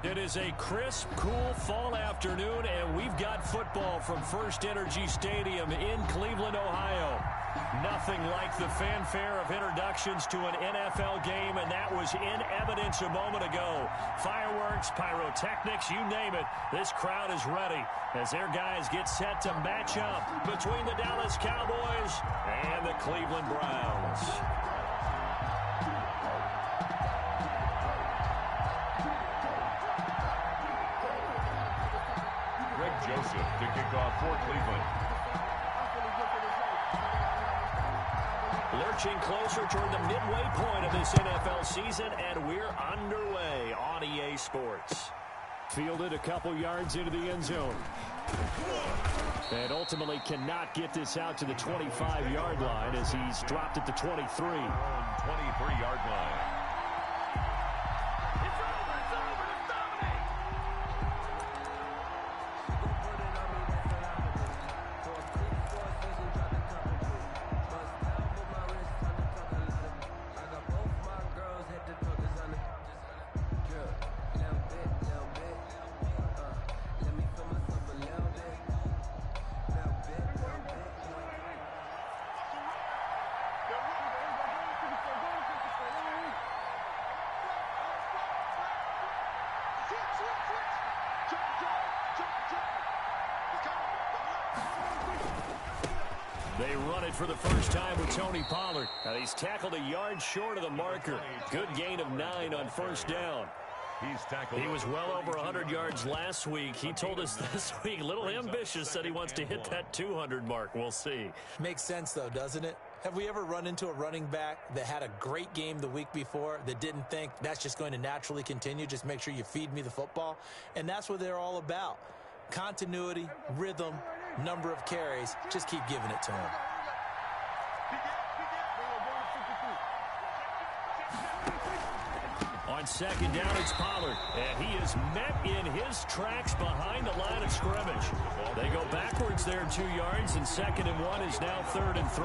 It is a crisp, cool fall afternoon, and we've got football from First Energy Stadium in Cleveland, Ohio. Nothing like the fanfare of introductions to an NFL game, and that was in evidence a moment ago. Fireworks, pyrotechnics, you name it. This crowd is ready as their guys get set to match up between the Dallas Cowboys and the Cleveland Browns. Joseph to kick off for Cleveland. Lurching closer toward the midway point of this NFL season, and we're underway on EA Sports. Fielded a couple yards into the end zone. And ultimately cannot get this out to the 25-yard line as he's dropped at the 23. 23-yard line. They run it for the first time with Tony Pollard. Now he's tackled a yard short of the marker. Good gain of 9 on first down. He was well over 100 yards last week. He told us this week, a little ambitious, said he wants to hit that 200 mark. We'll see. Makes sense, though, doesn't it? Have we ever run into a running back that had a great game the week before that didn't think that's just going to naturally continue? Just make sure you feed me the football. And that's what they're all about. Continuity, rhythm, number of carries. Just keep giving it to him. On second down, it's Pollard, and he is met in his tracks behind the line of scrimmage. They go backwards there 2 yards, and 2nd and 1 is now 3rd and 3.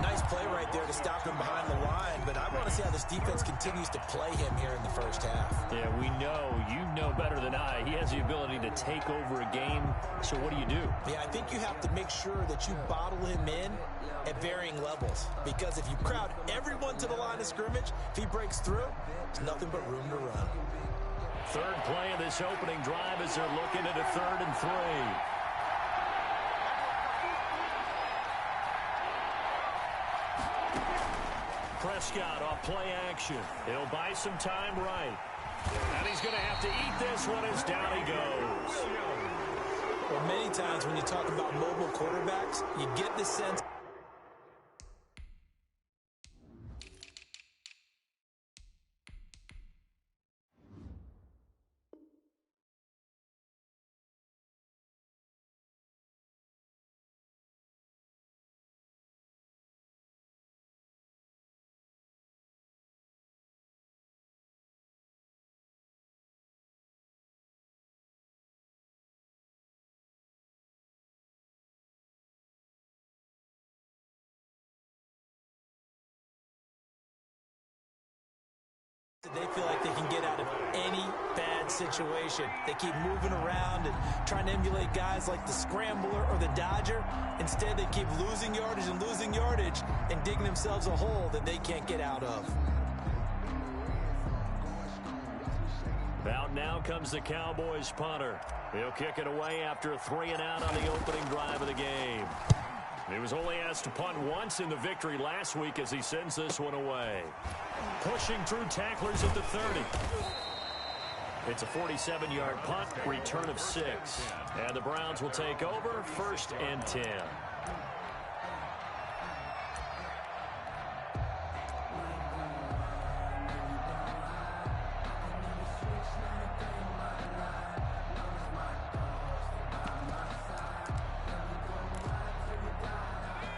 Nice play right there to stop him behind the line, but I want to see how this defense continues to play him here in the first half. Yeah, we know. You know better than I. He has the ability to take over a game, so what do you do? Yeah, I think you have to make sure that you bottle him in at varying levels, because if you crowd everyone to the line of scrimmage, if he breaks through, there's nothing but room to run. Third play of this opening drive as they're looking at a 3rd and 3. Prescott off play action. He'll buy some time right. And he's going to have to eat this one as down he goes. Well, many times when you talk about mobile quarterbacks, you get the sense they feel like they can get out of any bad situation. They keep moving around and trying to emulate guys like the Scrambler or the Dodger. Instead, they keep losing yardage and digging themselves a hole that they can't get out of. Out now comes the Cowboys punter. He'll kick it away after a 3-and-out on the opening drive of the game. He was only asked to punt once in the victory last week as he sends this one away. Pushing through tacklers at the 30. It's a 47-yard punt, return of 6. And the Browns will take over, 1st and 10.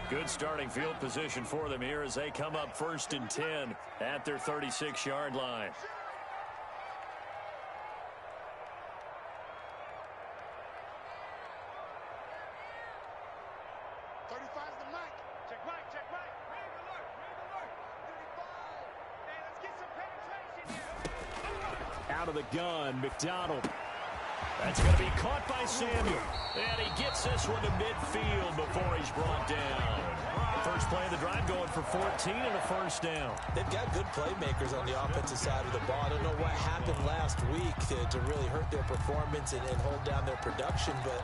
Good starting field position for them here as they come up 1st and 10 at their 36-yard line. Out of the gun, McDonald. That's going to be caught by Samuel. And he gets this one to midfield before he's brought down. First play of the drive going for 14 and a first down. They've got good playmakers on the offensive side of the ball. I don't know what happened last week to really hurt their performance and hold down their production, but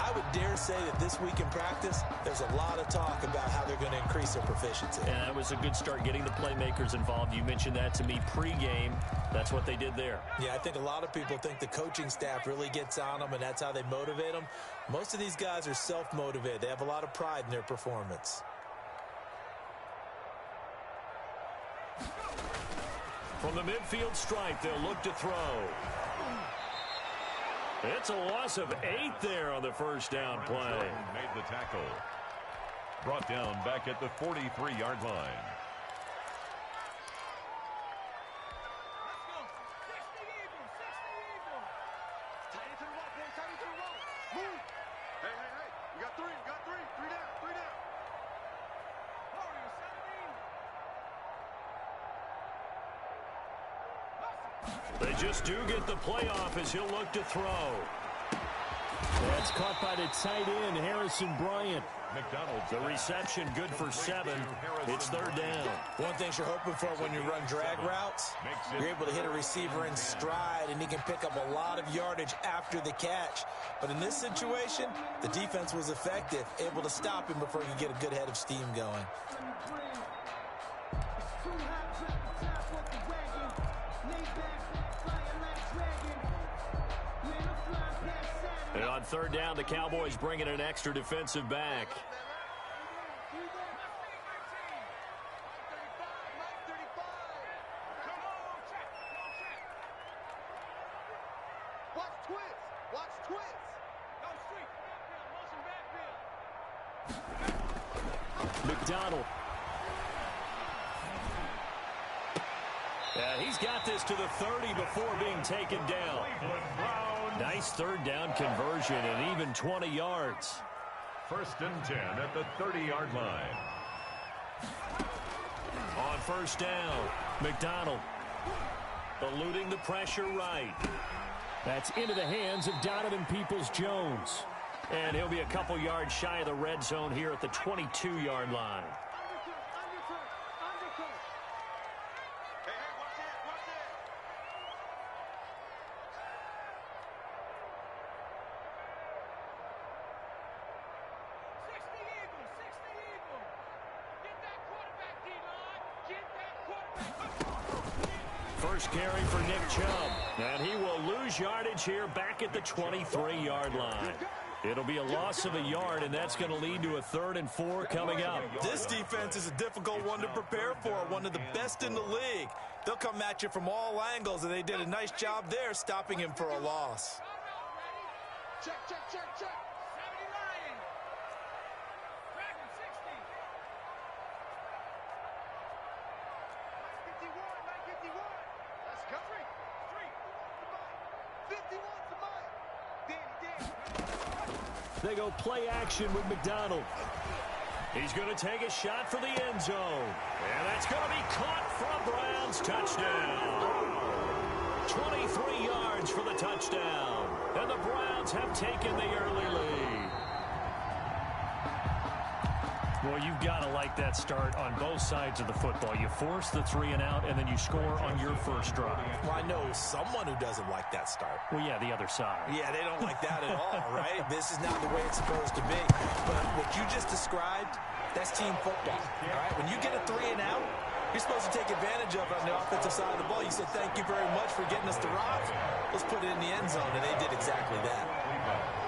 I would dare say that this week in practice, there's a lot of talk about how they're going to increase their proficiency. And that was a good start, getting the playmakers involved. You mentioned that to me pregame. That's what they did there. Yeah, I think a lot of people think the coaching staff really gets on them, and that's how they motivate them. Most of these guys are self-motivated. They have a lot of pride in their performance. From the midfield stripe, they'll look to throw. It's a loss of 8 there on the first down play. Made the tackle. Brought down back at the 43-yard line. They just do get the playoff as he'll look to throw. That's caught by the tight end, Harrison Bryant. McDonald's The reception good for 7. It's third down. One thing you're hoping for when you run drag routes, you're able to hit a receiver in stride, and he can pick up a lot of yardage after the catch. But in this situation, the defense was effective, able to stop him before he could get a good head of steam going. And on third down, the Cowboys bring in an extra defensive back. McDonald. Yeah, he's got this to the 30 before being taken down. Nice third down conversion and even 20 yards. First and 10 at the 30-yard line. On first down, McDonald eluding the pressure right. That's into the hands of Donovan Peoples-Jones. And he'll be a couple yards shy of the red zone here at the 22-yard line. First carry for Nick Chubb, and he will lose yardage here back at the 23-yard line. It'll be a loss of a yard, and that's going to lead to a 3rd and 4 coming up. This defense is a difficult one to prepare for, one of the best in the league. They'll come at you from all angles, and they did a nice job there stopping him for a loss. Check, check, check, check. 79. Back in 60. 51. Let's go. 51 to Mike. Danny. They go play action with McDonald. He's going to take a shot for the end zone. And that's going to be caught for a Browns touchdown. 23 yards for the touchdown. And the Browns have taken the early lead. Well, you've got to like that start on both sides of the football. You force the 3 and out, and then you score on your first drive. Well, I know someone who doesn't like that start. Well, yeah, the other side. Yeah, they don't like that at all, right? This is not the way it's supposed to be. But what you just described, that's team football, all right? When you get a 3 and out, you're supposed to take advantage of it on the offensive side of the ball. You said, thank you very much for getting us the rock. Let's put it in the end zone, and they did exactly that.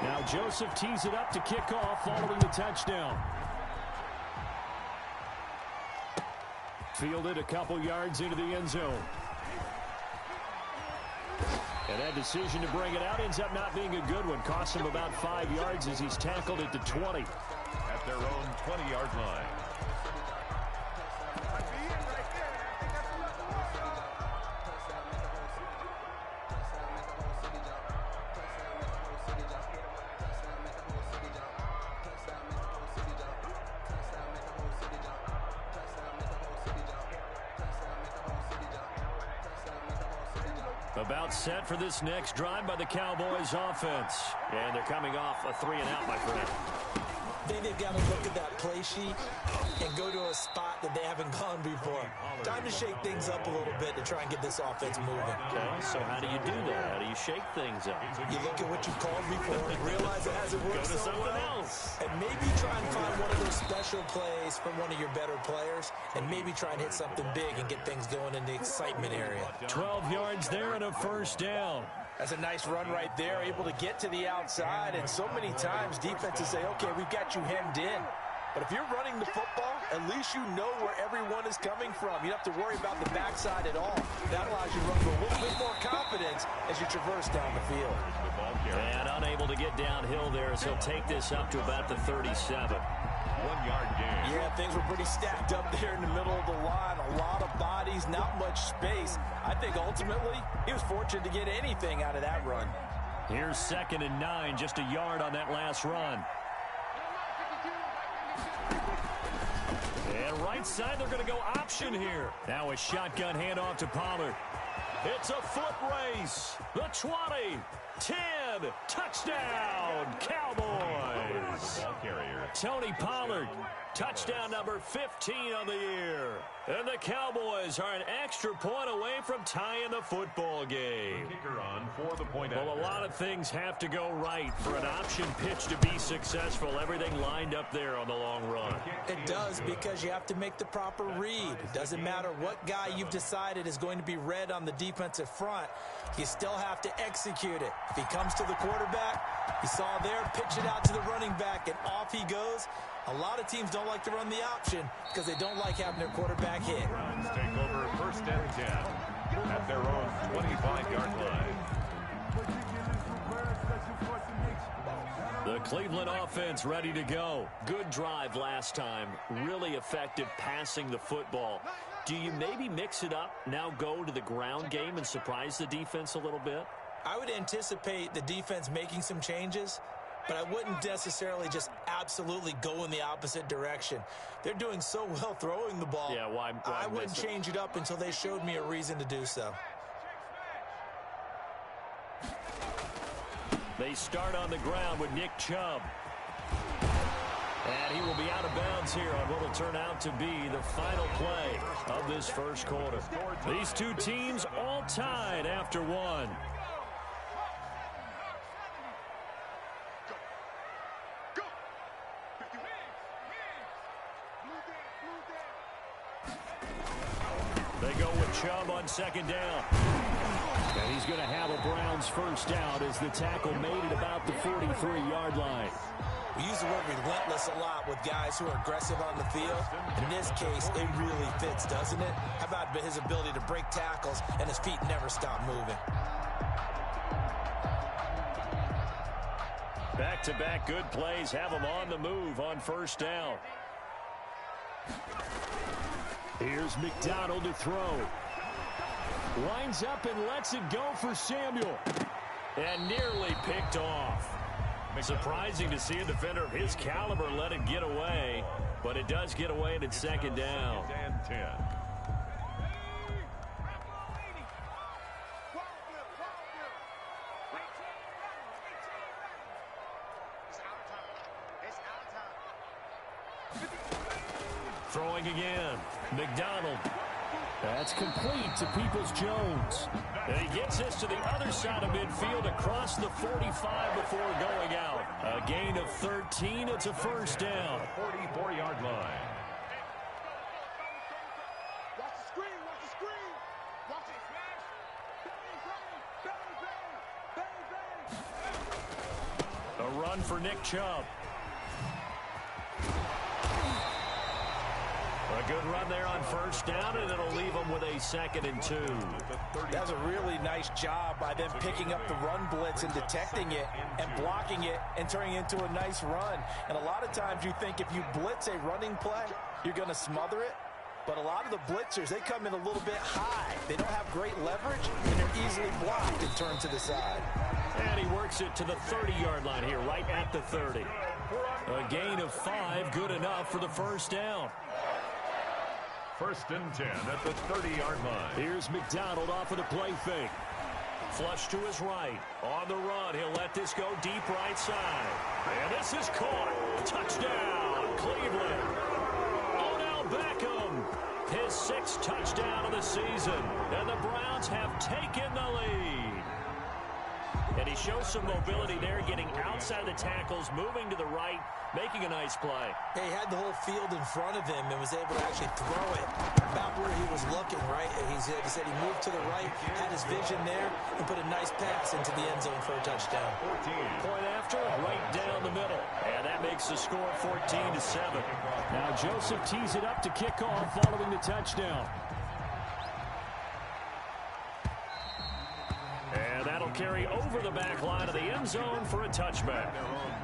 Now Joseph tees it up to kick off following the touchdown. Fielded a couple yards into the end zone. And that decision to bring it out ends up not being a good one. Cost him about 5 yards as he's tackled at the 20. At their own 20-yard line. About set for this next drive by the Cowboys offense. And they're coming off a 3-and-out, my friend. I think they've got to look at that play sheet and go to a spot that they haven't gone before. Time to shake things up a little bit to try and get this offense moving. Okay, so how do you do that? How do you shake things up? You look at what you called before, realize it hasn't worked so well, and maybe try and find one of those special plays from one of your better players, and maybe try and hit something big and get things going in the excitement area. 12 yards there and a first down. That's a nice run right there, able to get to the outside, and so many times defenses say, okay, we've got you hemmed in. But if you're running the football, at least you know where everyone is coming from. You don't have to worry about the backside at all. That allows you to run with a little bit more confidence as you traverse down the field. And unable to get downhill there as he'll take this up to about the 37. 1-yard gain. Yeah, things were pretty stacked up there in the middle of the line. A lot of bodies, not much space. I think ultimately he was fortunate to get anything out of that run. Here's 2nd and 9, just a yard on that last run. And right side, they're going to go option here. Now a shotgun handoff to Pollard. It's a foot race. The 20, 10, touchdown, Cowboys. Ball carrier. Tony Pollard, touchdown number 15 on the year. And the Cowboys are an extra point away from tying the football game. Kicker on for the point Well, after. a lot of things have to go right for an option pitch to be successful. Everything lined up there on the long run. It does, because you have to make the proper read. It doesn't matter what guy you've decided is going to be red on the defensive front. You still have to execute it. If he comes to the quarterback, you saw there, pitch it out to the running back, and off he goes. A lot of teams don't like to run the option because they don't like having their quarterback hit. Browns take over 1st and 10 at their own 25-yard line. The Cleveland offense ready to go. Good drive last time. Really effective passing the football. Do you maybe mix it up, now go to the ground game and surprise the defense a little bit? I would anticipate the defense making some changes, but I wouldn't necessarily just absolutely go in the opposite direction. They're doing so well throwing the ball. Yeah, why I wouldn't miss it? change it up until they showed me a reason to do so. They start on the ground with Nick Chubb. And he will be out of bounds here on what will turn out to be the final play of this first quarter. These two teams all tied after one. They go with Chubb on 2nd down. And he's going to have a Browns first down as the tackle made it about the 43-yard line. We use the word relentless a lot with guys who are aggressive on the field. In this case, it really fits, doesn't it? How about his ability to break tackles and his feet never stop moving? Back-to-back good plays have him on the move on first down. Here's McDonald to throw. Lines up and lets it go for Samuel. And nearly picked off. Surprising to see a defender of his caliber let it get away, but it does get away and it's 2nd down. 2nd and 10. Throwing again. McDonald. That's complete to Peoples-Jones. And he gets this to the other side of midfield across the 45 before going out. A gain of 13. It's a first down. 44-yard line. Watch the screen, watch the screen. Watch it. Bang, bang, bang, bang, bang. A run for Nick Chubb. A good run there on first down, and it'll leave them with a 2nd and 2. That's a really nice job by them picking up the run blitz and detecting it and blocking it and turning it into a nice run. And a lot of times you think if you blitz a running play, you're going to smother it. But a lot of the blitzers, they come in a little bit high. They don't have great leverage, and they're easily blocked and turned to the side. And he works it to the 30-yard line here, right at the 30. A gain of 5, good enough for the first down. 1st and 10 at the 30-yard line. Here's McDonald off of the play fake. Flush to his right. On the run, he'll let this go deep right side. And this is caught. Touchdown, Cleveland. Odell Beckham, his 6th touchdown of the season. And the Browns have taken the lead. And he shows some mobility there, getting outside the tackles, moving to the right, making a nice play. He had the whole field in front of him and was able to actually throw it about where he was looking, right? He said he moved to the right, had his vision there, and put a nice pass into the end zone for a touchdown. 14. Point after, right down the middle. And that makes the score 14-7. Now Joseph tees it up to kick off following the touchdown. And that'll carry over the back line of the end zone for a touchback.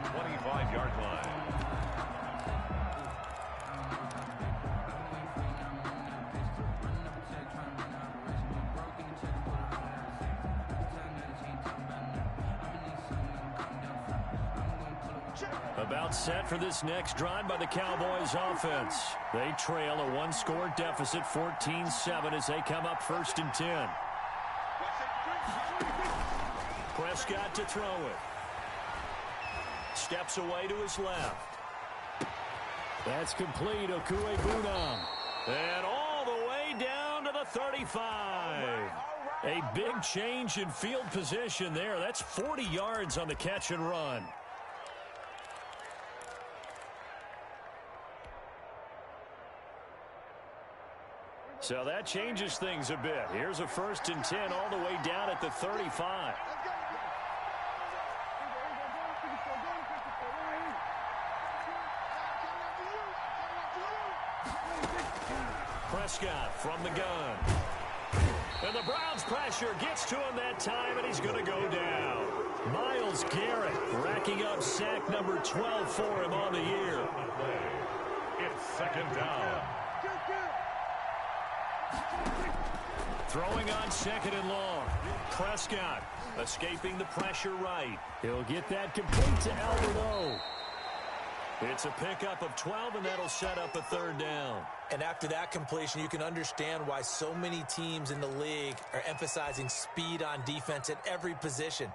25-yard line. About set for this next drive by the Cowboys offense. They trail a 1-score deficit, 14-7, as they come up 1st and 10. Prescott to throw it. Steps away to his left. That's complete. Okuegbunam. And all the way down to the 35. A big change in field position there. That's 40 yards on the catch and run. So that changes things a bit. Here's a 1st and 10 all the way down at the 35. Prescott from the gun. And the Browns pressure gets to him that time, and he's going to go down. Myles Garrett racking up sack number 12 for him on the year. It's 2nd down. Throwing on 2nd and long. Prescott escaping the pressure right. He'll get that complete to Alberto. It's a pickup of 12, and that'll set up a 3rd down. And after that completion, you can understand why so many teams in the league are emphasizing speed on defense at every position.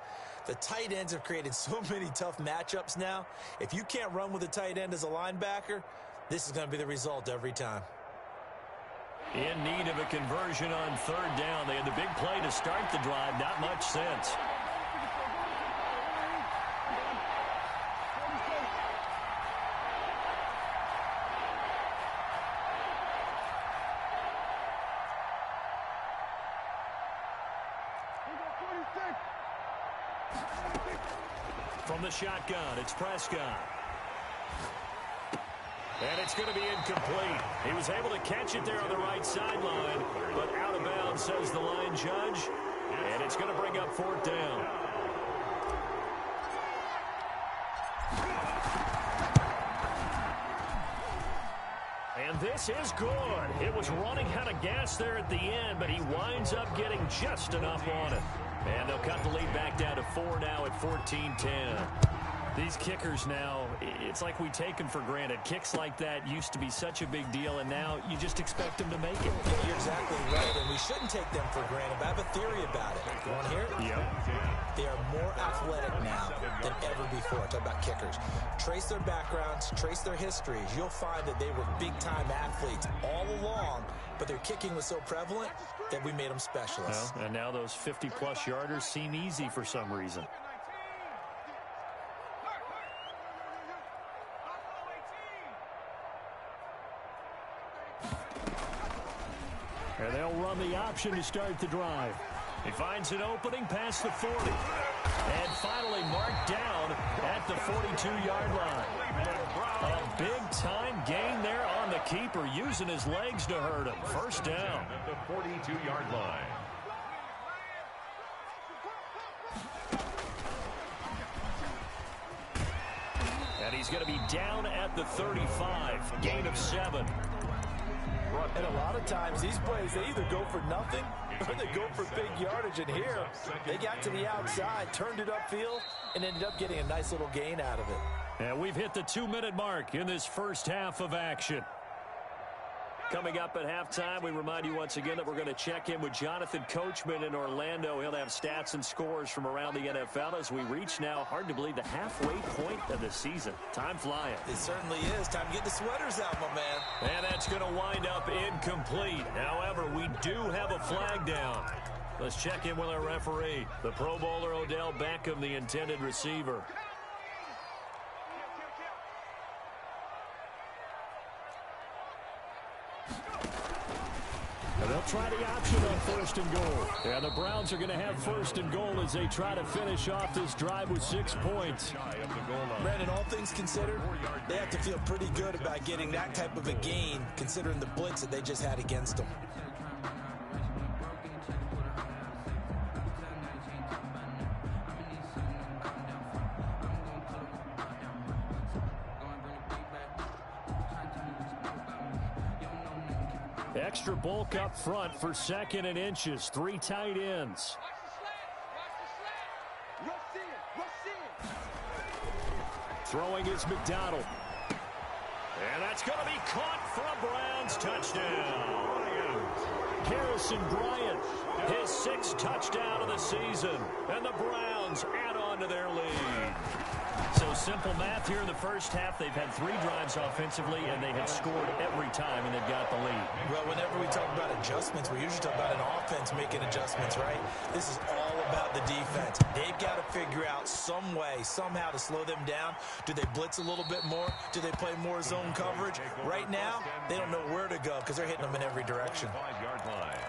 The tight ends have created so many tough matchups now. If you can't run with a tight end as a linebacker, this is going to be the result every time. In need of a conversion on 3rd down. They had the big play to start the drive. Not much sense. From the shotgun, it's Prescott. And it's going to be incomplete. He was able to catch it there on the right sideline, but out of bounds, says the line judge. And it's going to bring up 4th down. And this is good. It was running out of gas there at the end, but he winds up getting just enough on it. And they'll cut the lead back down to 4 now at 14-10. These kickers now, it's like we take them for granted. Kicks like that used to be such a big deal, and now you just expect them to make it. Yeah, you're exactly right, and we shouldn't take them for granted, but I have a theory about it. You want to hear it? Yeah. They are more athletic now than ever before. Talk about kickers. Trace their backgrounds, trace their histories. You'll find that they were big-time athletes all along, but their kicking was so prevalent that we made them specialists. Well, and now those 50-plus yarders seem easy for some reason. And they'll run the option to start the drive. He finds an opening past the 40. And finally marked down at the 42-yard line. A big-time gain there on the keeper, using his legs to hurt him. 1st down. At the 42-yard line. And he's going to be down at the 35. Gain of 7. And a lot of times these plays, they either go for nothing or they go for big yardage. And here, they got to the outside, turned it upfield, and ended up getting a nice little gain out of it. And we've hit the 2-minute mark in this first half of action. Coming up at halftime, we remind you once again that we're going to check in with Jonathan Coachman in Orlando. He'll have stats and scores from around the NFL as we reach now, hard to believe, the halfway point of the season. Time flying. It certainly is. Time to get the sweaters out, my man. And that's going to wind up incomplete. However, we do have a flag down. Let's check in with our referee. The Pro Bowler Odell Beckham, the intended receiver. And they'll try the option on 1st and goal. And the Browns are going to have 1st and goal as they try to finish off this drive with 6 points. Brandon, all things considered, they have to feel pretty good about getting that type of a gain considering the blitz that they just had against them. Extra bulk up front for 2nd and inches. 3 tight ends. Throwing is McDonald. And that's going to be caught for a Browns touchdown. Harrison Bryant, his 6th touchdown of the season. And the Browns add on to their lead. So simple math here in the first half. They've had 3 drives offensively, and they have scored every time, and they've got the lead. Well, whenever we talk about adjustments, we usually talk about an offense making adjustments, right? This is all about the defense. They've got to figure out some way, somehow to slow them down. Do they blitz a little bit more? Do they play more zone coverage? Right now, they don't know where to go because they're hitting them in every direction. 5-yard line.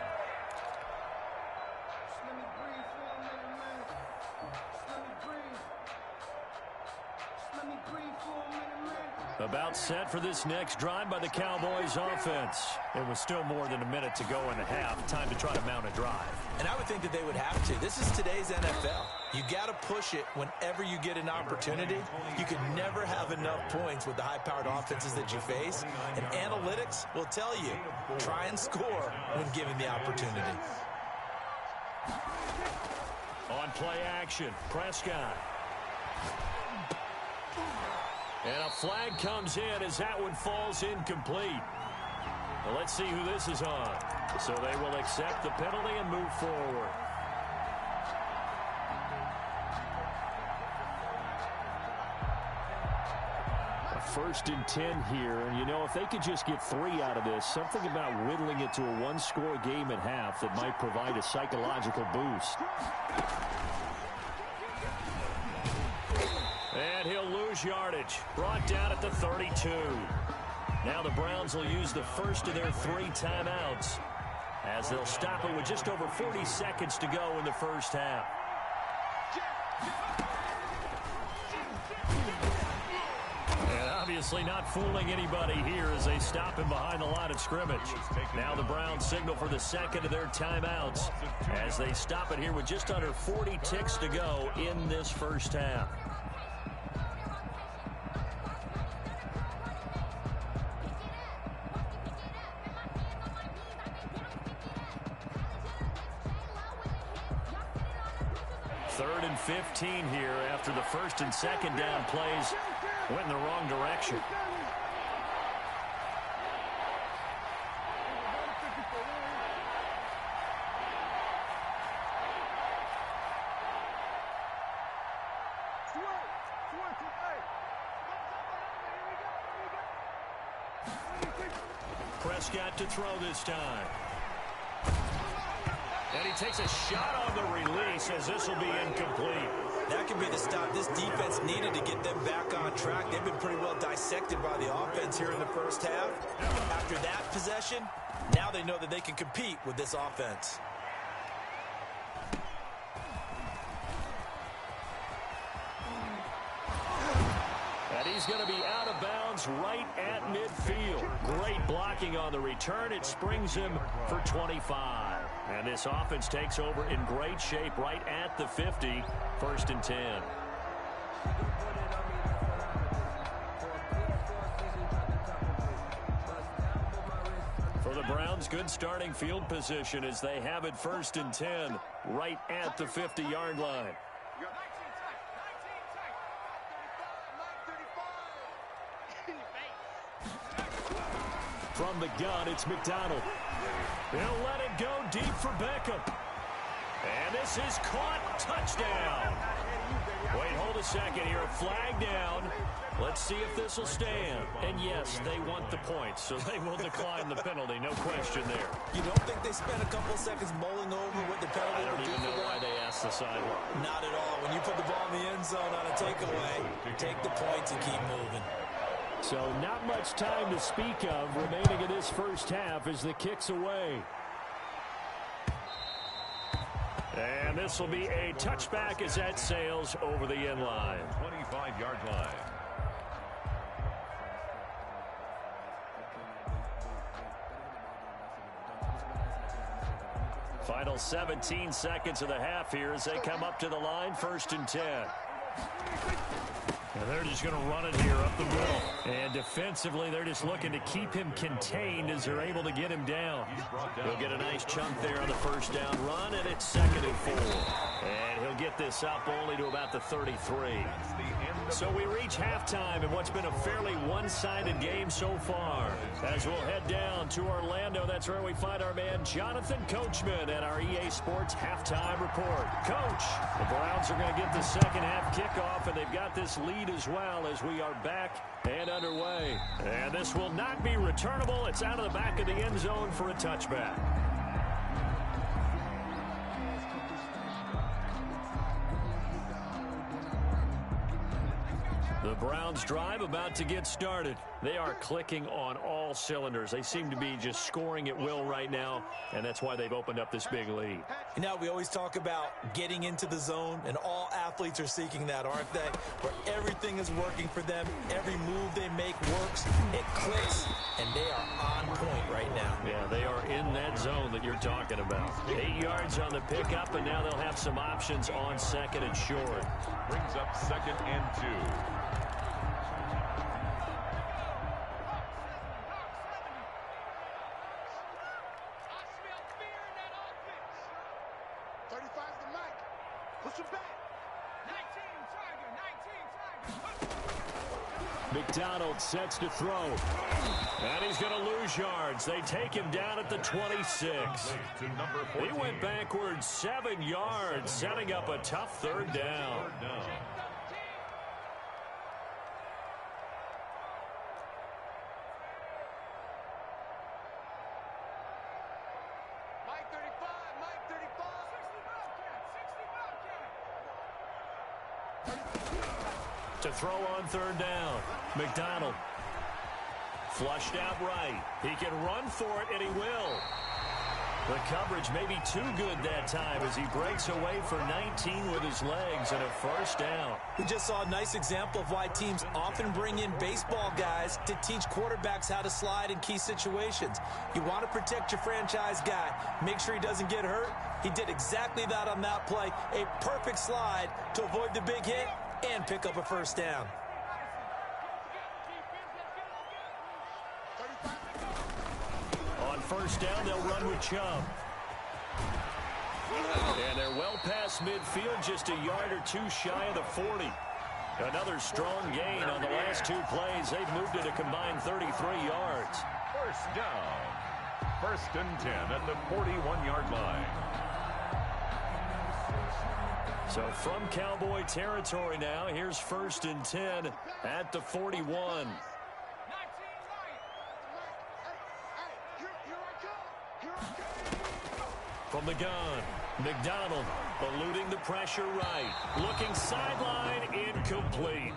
About set for this next drive by the Cowboys offense. It was still more than a minute to go in the half. Time to try to mount a drive. And I would think that they would have to. This is today's NFL. You got to push it whenever you get an opportunity. You can never have enough points with the high-powered offenses that you face. And analytics will tell you, try and score when given the opportunity. On play action, Prescott. And a flag comes in as that one falls incomplete. Well, let's see who this is on. So they will accept the penalty and move forward. A 1st and 10 here. And, you know, if they could just get 3 out of this, something about whittling it to a 1-score game at half that might provide a psychological boost. And he'll lose yardage. Brought down at the 32. Now the Browns will use the first of their 3 timeouts as they'll stop it with just over 40 seconds to go in the first half. And obviously not fooling anybody here as they stop him behind the line of scrimmage. Now the Browns signal for the 2nd of their timeouts as they stop it here with just under 40 ticks to go in this first half. Third and 15 here after the 1st and 2nd down plays went in the wrong direction. Prescott to throw this time. And he takes a shot on the release as this will be incomplete. That could be the stop this defense needed to get them back on track. They've been pretty well dissected by the offense here in the first half. After that possession, now they know that they can compete with this offense. And he's going to be out of bounds right at midfield. Great blocking on the return. It springs him for 25. And this offense takes over in great shape right at the 50. 1st and 10. For the Browns, good starting field position as they have it 1st and 10 right at the 50-yard line. From the gun, it's McDonald. He'll let it go deep for Beckham. And this is caught. Touchdown. Wait, hold a second here. A flag down. Let's see if this will stand. And yes, they want the points, so they will decline the penalty. No question there. You don't think they spent a couple of seconds mulling over what the penalty I don't would do even for know why them? they asked the sideline. Not at all. When you put the ball in the end zone on a takeaway, take the points and keep moving. So not much time to speak of remaining in this first half as the kick's away. And this will be a touchback as that sails over the end line. 25-yard line. Final 17 seconds of the half here as they come up to the line, 1st and 10. And they're just going to run it here up the middle. And defensively, they're just looking to keep him contained as they're able to get him down. He'll get a nice chunk there on the first down run, and it's 2nd and 4. And he'll get this up only to about the 33. So we reach halftime in what's been a fairly one-sided game so far. As we'll head down to Orlando, that's where we find our man Jonathan Coachman at our EA Sports Halftime Report. Coach, the Browns are going to get the second half kickoff, and they've got this lead as well as we are back and underway. And this will not be returnable. It's out of the back of the end zone for a touchback. The Browns drive about to get started. They are clicking on all cylinders. They seem to be just scoring at will right now, and that's why they've opened up this big lead. You know, we always talk about getting into the zone, and all athletes are seeking that, aren't they? Where everything is working for them. Every move they make works. It clicks, and they are on point right now. Yeah, they are in that zone that you're talking about. 8 yards on the pickup, and now they'll have some options on 2nd and short. Brings up 2nd and 2. McDonald sets to throw. And he's going to lose yards. They take him down at the 26. He went backwards 7 yards, setting up a tough 3rd down. To throw on 3rd down. McDonald flushed out right. He can run for it, and he will. The coverage may be too good that time as he breaks away for 19 with his legs and a 1st down. We just saw a nice example of why teams often bring in baseball guys to teach quarterbacks how to slide in key situations. You want to protect your franchise guy. Make sure he doesn't get hurt. He did exactly that on that play. A perfect slide to avoid the big hit and pick up a 1st down. On 1st down, they'll run with Chubb. And they're well past midfield, just a yard or two shy of the 40. Another strong gain on the last 2 plays. They've moved it a combined 33 yards. 1st down. 1st and 10 at the 41-yard line. So from Cowboy territory now, here's 1st and 10 at the 41. From the gun, McDonald eluding the pressure right. Looking sideline, incomplete.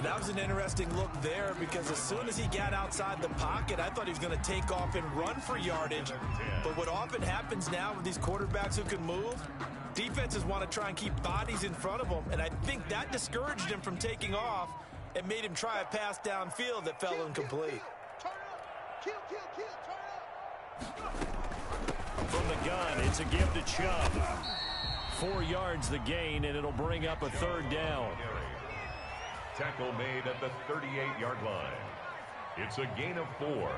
That was an interesting look there because as soon as he got outside the pocket, I thought he was going to take off and run for yardage. But what often happens now with these quarterbacks who can move, defenses want to try and keep bodies in front of them, and I think that discouraged him from taking off and made him try a pass downfield that fell incomplete. From the gun, it's a give to Chubb. 4 yards the gain, and it'll bring up a 3rd down. Tackle made at the 38-yard line. It's a gain of 4.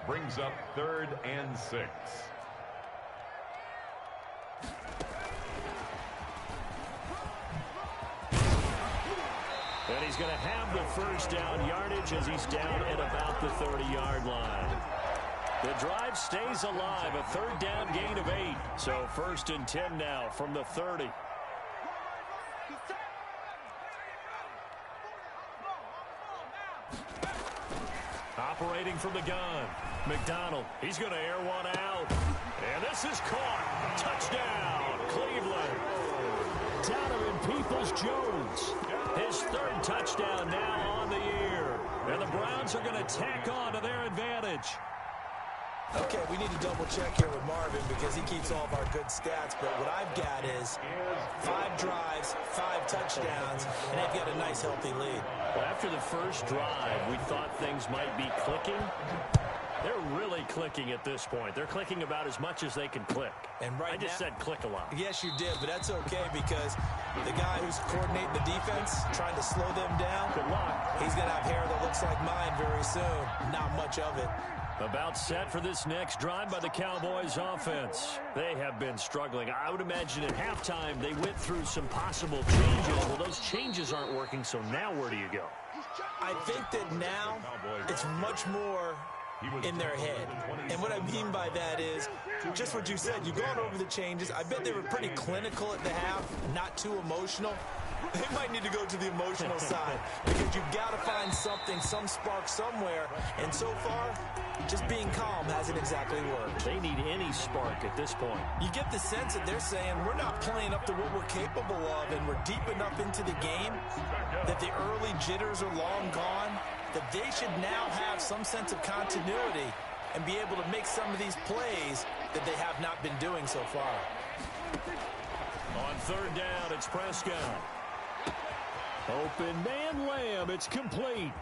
Brings up 3rd and 6. And he's going to have the 1st down yardage as he's down at about the 30-yard line. The drive stays alive. A third down gain of 8. So 1st and 10 now from the 30. Operating from the gun. McDonald. He's going to air one out. And this is caught. Touchdown, Cleveland. Donovan Peoples-Jones. His 3rd touchdown now on the year. And the Browns are going to tack on to their advantage. Okay, we need to double check here with Marvin because he keeps all of our good stats. But what I've got is 5 drives, 5 touchdowns, and they've got a nice, healthy lead. Well, after the first drive, we thought things might be clicking. They're really clicking at this point. They're clicking about as much as they can click. And right I just said click a lot. Yes, you did, but that's okay because the guy who's coordinating the defense, trying to slow them down, good luck. He's going to have hair that looks like mine very soon. Not much of it. About set for this next drive by the Cowboys offense. They have been struggling. I would imagine at halftime they went through some possible changes. Well, those changes aren't working, so now where do you go? I think that now it's much more in their head. And what I mean by that is just what you said. You've gone over the changes. I bet they were pretty clinical at the half, not too emotional. They might need to go to the emotional side because you've got to find something, some spark somewhere. And so far, just being calm hasn't exactly worked. They need any spark at this point. You get the sense that they're saying we're not playing up to what we're capable of, and we're deep enough into the game that the early jitters are long gone, that they should now have some sense of continuity and be able to make some of these plays that they have not been doing so far. On 3rd down, it's Prescott. Open man Lamb, it's complete.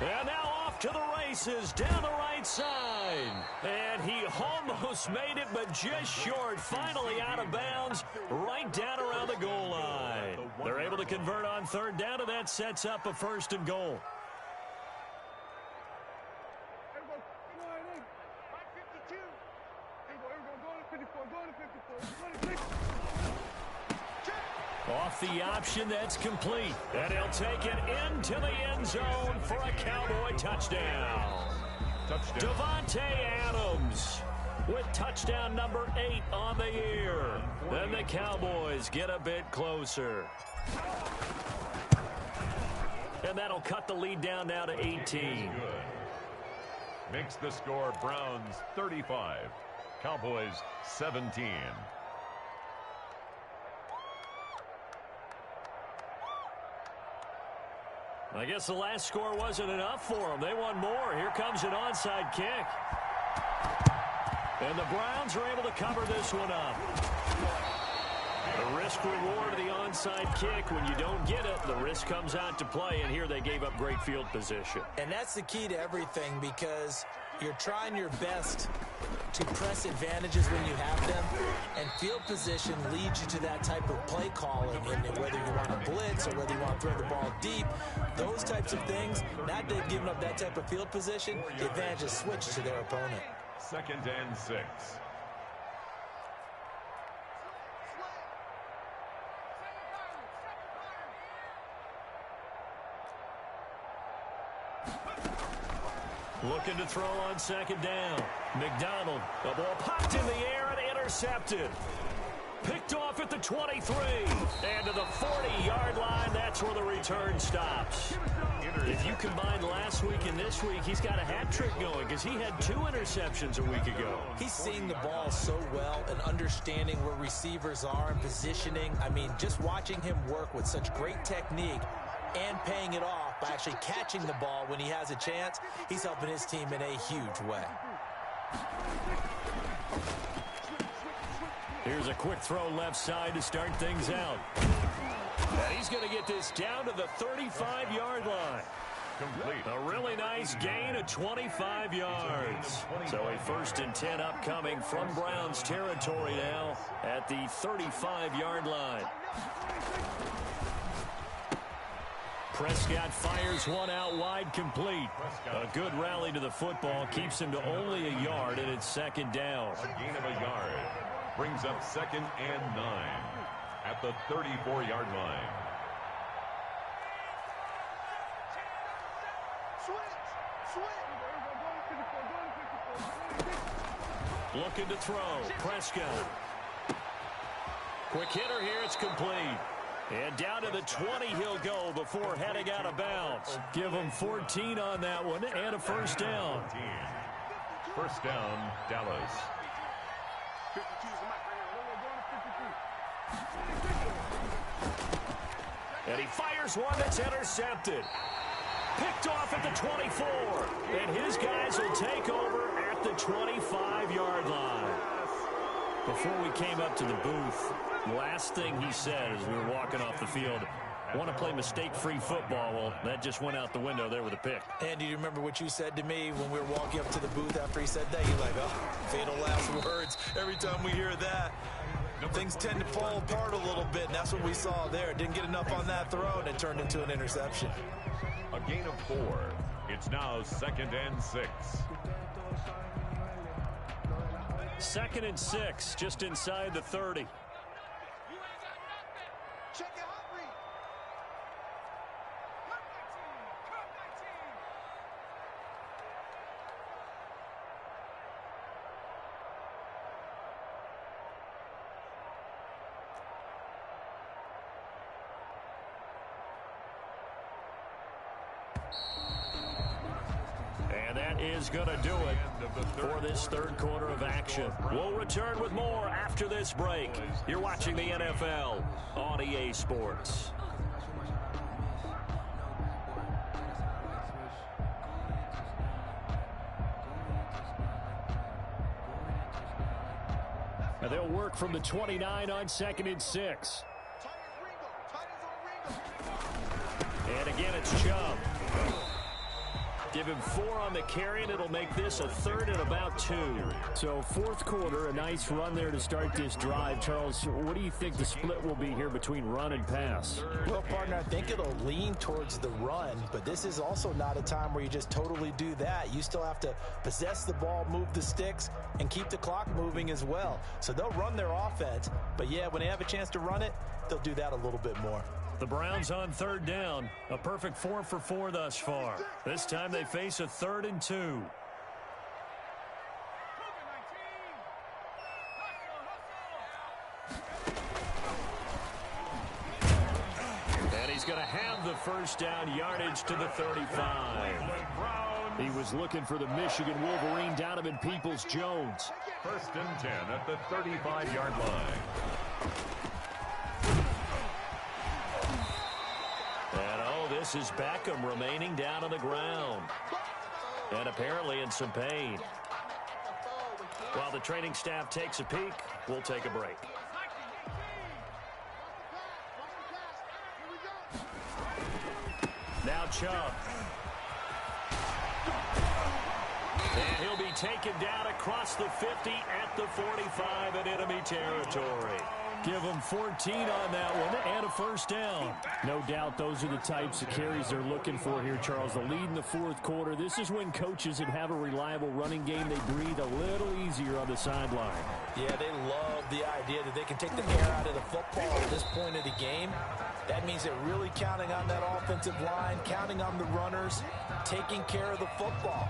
And now off to the races, down the right side. And he almost made it, but just short. Finally out of bounds, right down around the goal line. They're able to convert on 3rd down, and that sets up a 1st and goal. Off the option, that's complete. And he'll take it into the end zone for a Cowboy touchdown. Devontae Adams with touchdown number 8 on the year. Then the Cowboys get a bit closer. And that'll cut the lead down now to 18. Makes the score Browns 35, Cowboys 17. I guess the last score wasn't enough for them. They want more. Here comes an onside kick. And the Browns are able to cover this one up. The risk-reward of the onside kick, when you don't get it, the risk comes out to play, and here they gave up great field position. And that's the key to everything because you're trying your best to press advantages when you have them, and field position leads you to that type of play calling, and whether you want to blitz or whether you want to throw the ball deep, those types of things, now that they've given up that type of field position, the advantage is switched to their opponent. 2nd and 6. Looking to throw on 2nd down. McDonald, the ball popped in the air and intercepted. Picked off at the 23. And to the 40-yard line, that's where the return stops. If you combine last week and this week, he's got a hat trick going because he had 2 interceptions a week ago. He's seeing the ball so well and understanding where receivers are and positioning. I mean, just watching him work with such great technique and paying it off by actually catching the ball when he has a chance, he's helping his team in a huge way. Here's a quick throw left side to start things out. And he's going to get this down to the 35-yard line. Complete. A really nice gain of 25 yards. So a 1st and 10 upcoming from Browns territory now at the 35-yard line. Prescott fires one out wide, complete. A good rally to the football keeps him to only a yard, and it's 2nd down. A gain of a yard brings up 2nd and 9 at the 34-yard line. Looking to throw. Prescott. Quick hitter here. It's complete. And down to the 20 he'll go before heading out of bounds. Give him 14 on that one and a first down. First down, Dallas. And he fires one that's intercepted. Picked off at the 24. And his guys will take over at the 25-yard line. Before we came up to the booth, last thing he said as we were walking off the field, want to play mistake-free football. Well, that just went out the window there with a pick. And do you remember what you said to me when we were walking up to the booth after he said that? You're like, oh, fatal last words. Every time we hear that, things tend to fall apart a little bit, and that's what we saw there. Didn't get enough on that throw, and it turned into an interception. A gain of 4. It's now 2nd and 6. 2nd and 6, just inside the 30. Check it out, Reed. And that is going to do it for this third quarter of action. We'll return with more after this break. You're watching the NFL on EA Sports. And they'll work from the 29 on 2nd and 6. And again, it's Chubb. Give him 4 on the carry, and it'll make this a 3rd and about 2. So fourth quarter, a nice run there to start this drive. Charles, what do you think the split will be here between run and pass? Well, partner, I think it'll lean towards the run, but this is also not a time where you just totally do that. You still have to possess the ball, move the sticks, and keep the clock moving as well. So they'll run their offense, but yeah, when they have a chance to run it, they'll do that a little bit more. The Browns on 3rd down. A perfect 4 for 4 thus far. This time they face a 3rd and 2. And he's going to have the first down, yardage to the 35. He was looking for the Michigan Wolverine, Donovan Peoples-Jones. 1st and 10 at the 35-yard line. And oh, this is Beckham remaining down on the ground. And apparently in some pain. While the training staff takes a peek, we'll take a break. Now Chubb. And he'll be taken down across the 50 at the 45 in enemy territory. Give them 14 on that one and a first down. No doubt those are the types of carries they're looking for here, Charles. The lead in the fourth quarter. This is when coaches that have a reliable running game, they breathe a little easier on the sideline. Yeah, they love the idea that they can take the air out of the football at this point of the game. That means they're really counting on that offensive line, counting on the runners, taking care of the football.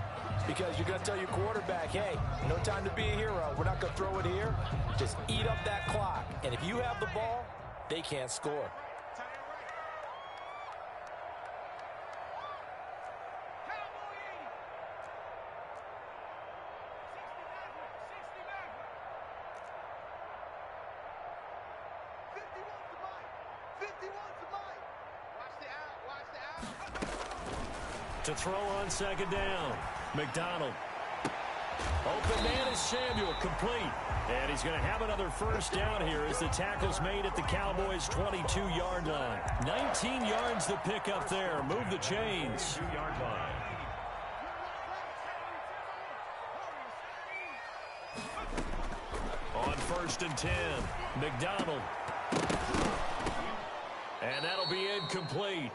Because you're going to tell your quarterback, hey, no time to be a hero. We're not going to throw it here. Just eat up that clock. And if you have the ball, they can't score. To throw on 2nd down. McDonald. Open man is Samuel, complete. And he's going to have another first down here as the tackle's made at the Cowboys' 22-yard line. 19 yards the pick up there. Move the chains. 2-yard line. On 1st and 10, McDonald. And that'll be incomplete.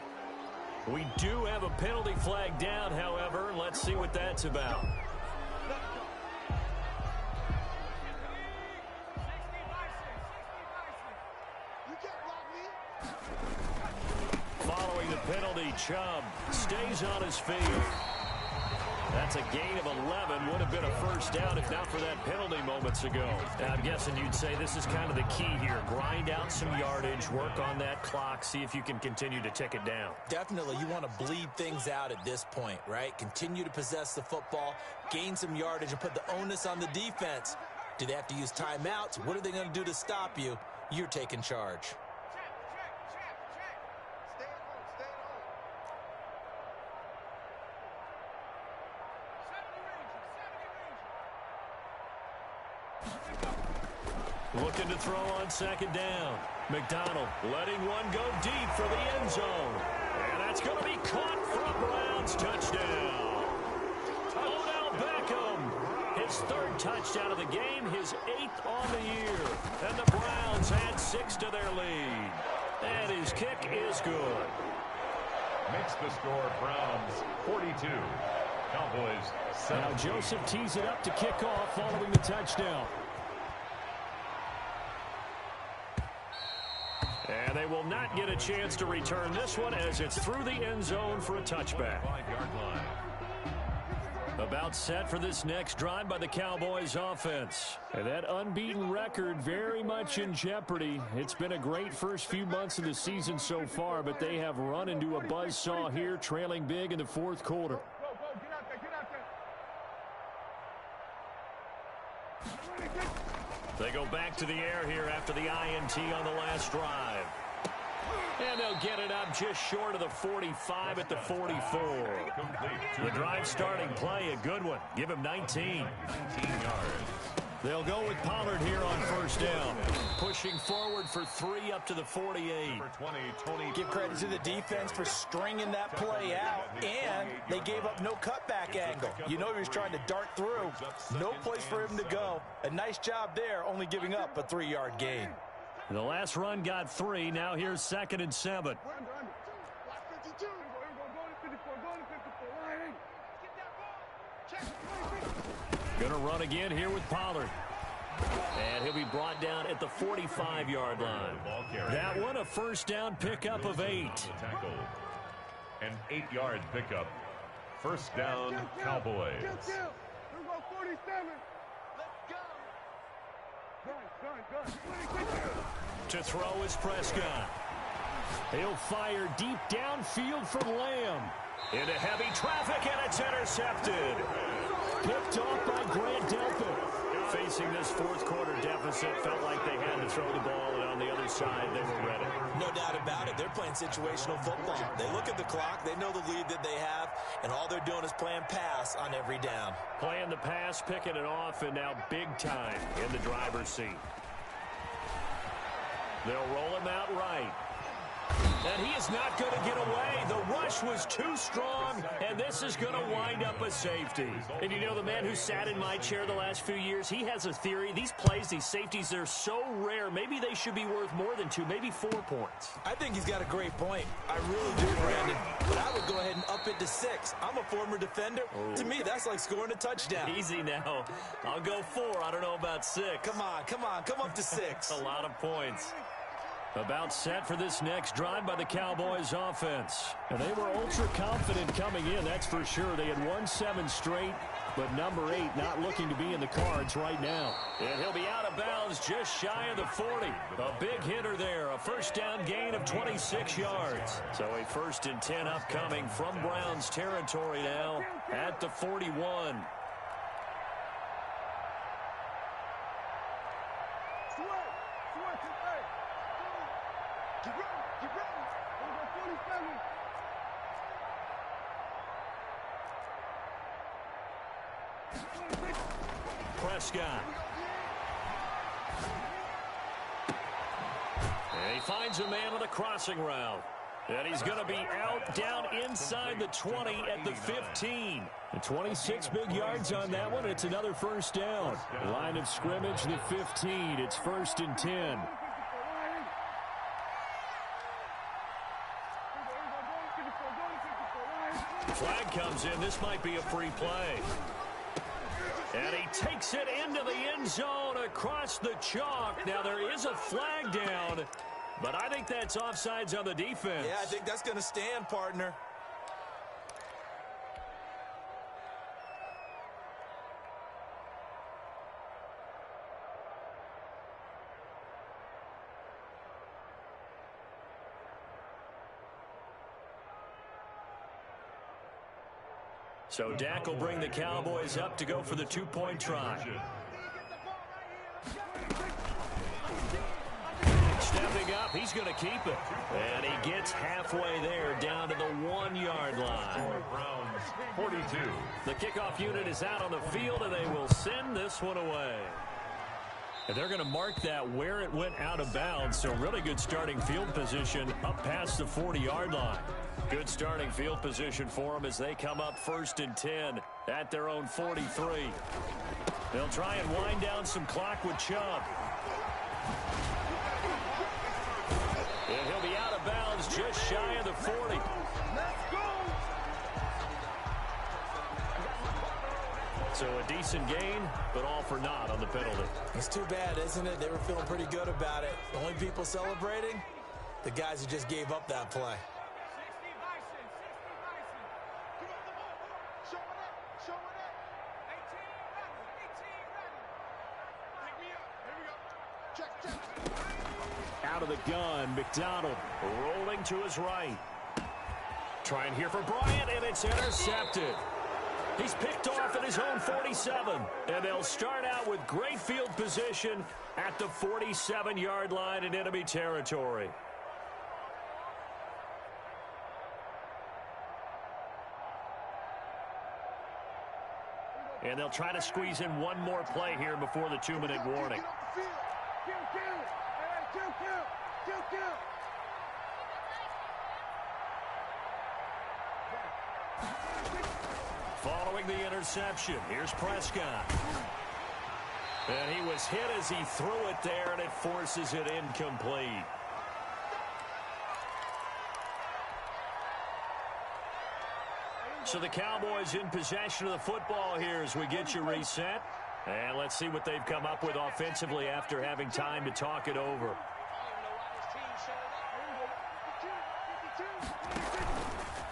We do have a penalty flag down, however. Let's see what that's about. Following the penalty, Chubb stays on his feet. That's a gain of 11. Would have been a first down if not for that penalty moments ago. I'm guessing you'd say this is kind of the key here. Grind out some yardage, work on that clock, see if you can continue to tick it down. Definitely, you want to bleed things out at this point, right? Continue to possess the football, gain some yardage, and put the onus on the defense. Do they have to use timeouts? What are they going to do to stop you? You're taking charge. Looking to throw on second down. McDonald letting one go deep for the end zone. And that's going to be caught for a Browns touchdown. Odell Beckham, his third touchdown of the game, his 8th on the year. And the Browns add 6 to their lead. And his kick is good. Makes the score Browns 42. Cowboys 7. Now Joseph tees it up to kick off following the touchdown. And they will not get a chance to return this one as it's through the end zone for a touchback. 5-yard line. About set for this next drive by the Cowboys offense. And that unbeaten record very much in jeopardy. It's been a great first few months of the season so far, but they have run into a buzzsaw here, trailing big in the fourth quarter. They go back to the air here after the INT on the last drive. And they'll get it up just short of the 45 at the 44. The drive starting play, a good one. Give him 19. 19 yards. They'll go with Pollard here on first down. Pushing forward for 3 up to the 48. Give credit to the defense for stringing that play out, and they gave up no cutback angle. You know he was trying to dart through. No place for him to go. A nice job there, only giving up a 3-yard gain. The last run got 3. Now here's 2nd and 7. Going to run again here with Pollard. And he'll be brought down at the 45-yard line. That one a first down pickup of 8. An 8-yard pickup. First down, Cowboys. To throw is Prescott. He'll fire deep downfield from Lamb. Into heavy traffic, and it's intercepted. Picked off by Grant Delpit. Facing this fourth quarter deficit, felt like they had to throw the ball, and on the other side, they were ready. No doubt about it. They're playing situational football. They look at the clock, they know the lead that they have, and all they're doing is playing pass on every down. Playing the pass, picking it off, and now big time in the driver's seat. They'll roll him out right. And he is not going to get away. The rush was too strong, and this is going to wind up a safety. And you know, the man who sat in my chair the last few years, he has a theory. These plays, these safeties, they're so rare. Maybe they should be worth more than 2, maybe 4 points. I think he's got a great point. I really do, Brandon. But I would go ahead and up it to 6. I'm a former defender. Oh. To me, that's like scoring a touchdown. Easy now. I'll go 4. I don't know about 6. Come on. Come up to 6. A lot of points. About set for this next drive by the Cowboys offense. And they were ultra confident coming in, that's for sure. They had won 7 straight, but number 8 not looking to be in the cards right now. And he'll be out of bounds just shy of the 40. A big hitter there. A first down gain of 26 yards. So a 1st and 10 upcoming from Browns territory now at the 41. Prescott. And he finds a man on a crossing route. And he's going to be out down inside the 20 at the 15. And 26 big yards on that one. It's another first down. Line of scrimmage, the 15. It's 1st and 10. Flag comes in. This might be a free play. And he takes it into the end zone across the chalk. Now there is a flag down, but I think that's offsides on the defense. Yeah, I think that's going to stand, partner. So Dak will bring the Cowboys up to go for the two-point try. Stepping up, he's going to keep it. And he gets halfway there, down to the 1-yard line. Browns, 42. The kickoff unit is out on the field, and they will send this one away. And they're going to mark that where it went out of bounds, so really good starting field position up past the 40-yard line. Good starting field position for them as they come up 1st and 10 at their own 43. They'll try and wind down some clock with Chubb. And he'll be out of bounds just shy of the 40. So a decent gain, but all for naught on the penalty. It's too bad, isn't it? They were feeling pretty good about it. The only people celebrating, the guys who just gave up that play. Out of the gun, McDonald rolling to his right. Trying here for Bryant, and it's intercepted. He's picked off at his own 47, and they'll start out with great field position at the 47-yard line in enemy territory. And they'll try to squeeze in one more play here before the 2-minute warning. Following the interception, here's Prescott. And he was hit as he threw it there, and it forces it incomplete. So the Cowboys in possession of the football here as we get you reset. And let's see what they've come up with offensively after having time to talk it over.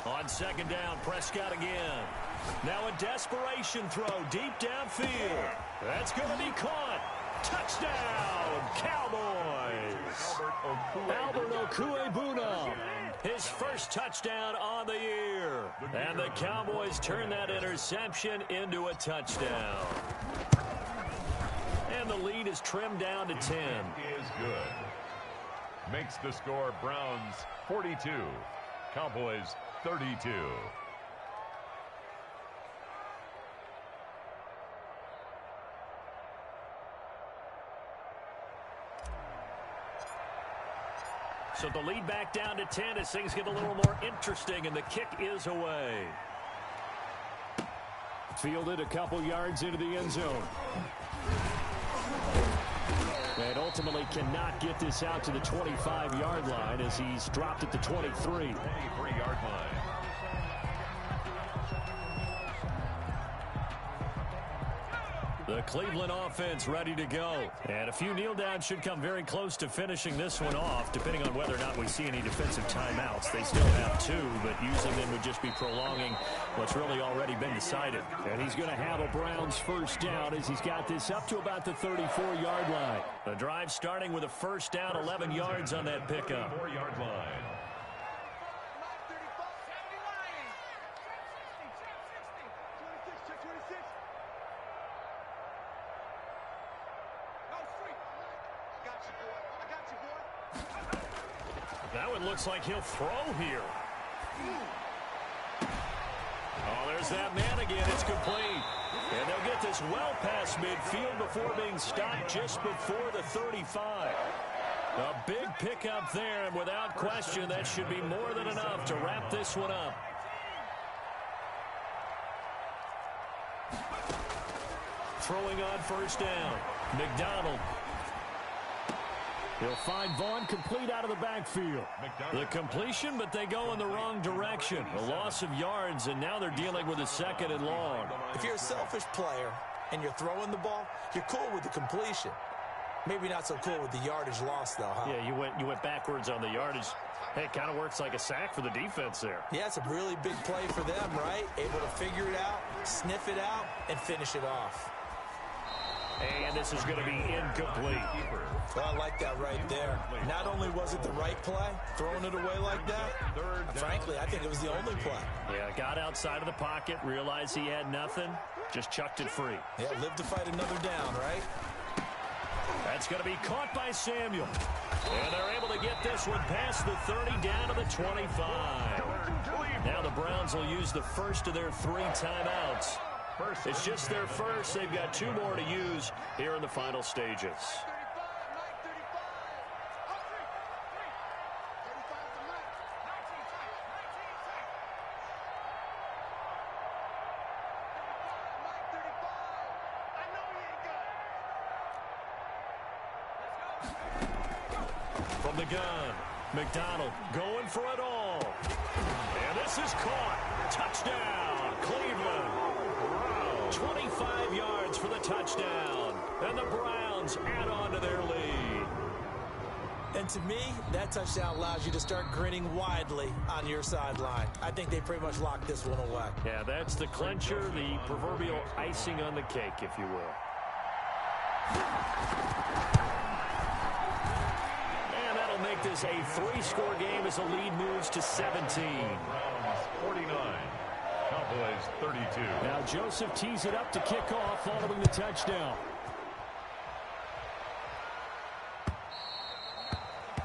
On 2nd down, Prescott again. Now a desperation throw deep downfield. That's going to be caught. Touchdown, Cowboys. Albert Okwuegbunam, his first touchdown on the year. And the Cowboys turn that interception into a touchdown. And the lead is trimmed down to 10. Is good. Makes the score Browns 42. Cowboys 32. So the lead back down to 10 as things get a little more interesting, and the kick is away. Fielded a couple yards into the end zone. And ultimately cannot get this out to the 25-yard line as he's dropped at the 23. 23-yard line. The Cleveland offense ready to go. And a few kneel downs should come very close to finishing this one off, depending on whether or not we see any defensive timeouts. They still have 2, but using them would just be prolonging what's really already been decided. And he's going to have a Browns first down as he's got this up to about the 34-yard line. The drive starting with a first down, 11 yards on that pickup. 4-yard line. That one looks like he'll throw here. Oh, there's that man again. It's complete. And they'll get this well past midfield before being stopped just before the 35. A big pickup there, and without question, that should be more than enough to wrap this one up. Throwing on first down, McDonald. He'll find Vaughn complete out of the backfield. The completion, but they go in the wrong direction. A loss of yards, and now they're dealing with a 2nd and long. If you're a selfish player and you're throwing the ball, you're cool with the completion. Maybe not so cool with the yardage loss, though, huh? Yeah, you went backwards on the yardage. Hey, it kind of works like a sack for the defense there. Yeah, it's a really big play for them, right? Able to figure it out, sniff it out, and finish it off. And this is going to be incomplete. Well, I like that right there. Not only was it the right play, throwing it away like that, frankly, I think it was the only play. Yeah, got outside of the pocket, realized he had nothing, just chucked it free. Yeah, live to fight another down, right? That's going to be caught by Samuel. And they're able to get this one past the 30 down to the 25. Now the Browns will use the first of their 3 timeouts. It's just their first. They've got 2 more to use here in the final stages. From the gun, McDonald going for it all. And this is caught. Touchdown, Cleveland. 25 yards for the touchdown. And the Browns add on to their lead. And to me, that touchdown allows you to start grinning widely on your sideline. I think they pretty much locked this one away. Yeah, that's the clincher, the proverbial icing on the cake, if you will. And that'll make this a 3-score game as the lead moves to 17. Browns 49. Cowboys 32. Now Joseph tees it up to kick off following the touchdown.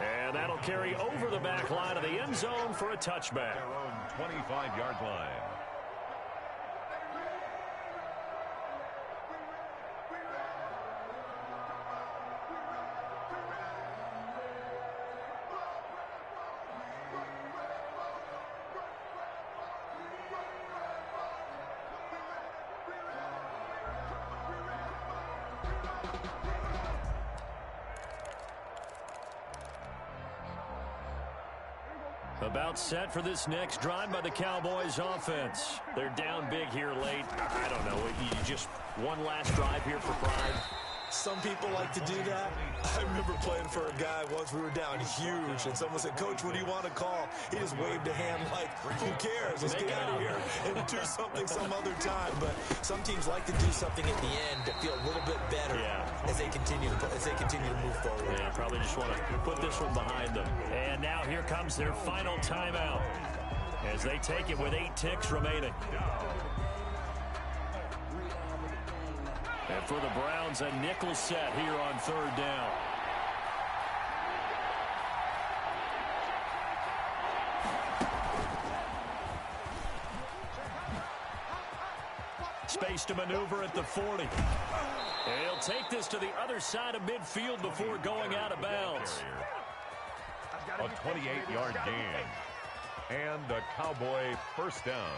And that'll carry over the back line of the end zone for a touchback. Their own 25-yard line. About set for this next drive by the Cowboys offense. They're down big here late. I don't know. You just one last drive here for pride. Some people like to do that. I remember playing for a guy once. We were down huge, and someone said, "Coach, what do you want to call?" He just waved a hand like, "Who cares? Let's get out of here and do something some other time." But some teams like to do something at the end to feel a little bit better as they continue to move forward. Yeah, probably just want to put this one behind them. And now here comes their final timeout as they take it with 8 ticks remaining. And for the Browns, a nickel set here on 3rd down. Space to maneuver at the 40. And he'll take this to the other side of midfield before going out of bounds. A 28-yard gain. And a Cowboy first down.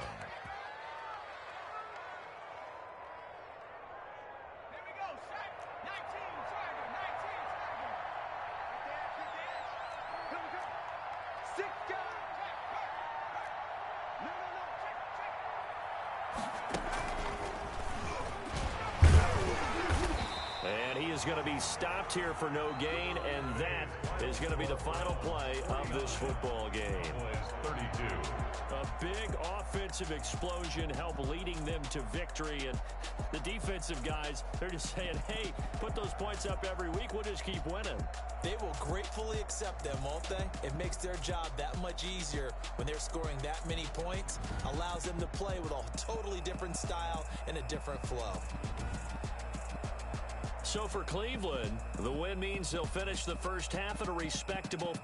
Going to be stopped here for no gain, and that is going to be the final play of this football game. 32. A big offensive explosion helped leading them to victory, and the defensive guys, they're just saying, hey, put those points up every week, we'll just keep winning. They will gratefully accept them, won't they? It makes their job that much easier when they're scoring that many points, allows them to play with a totally different style and a different flow. So for Cleveland, the win means they'll finish the first half at a respectable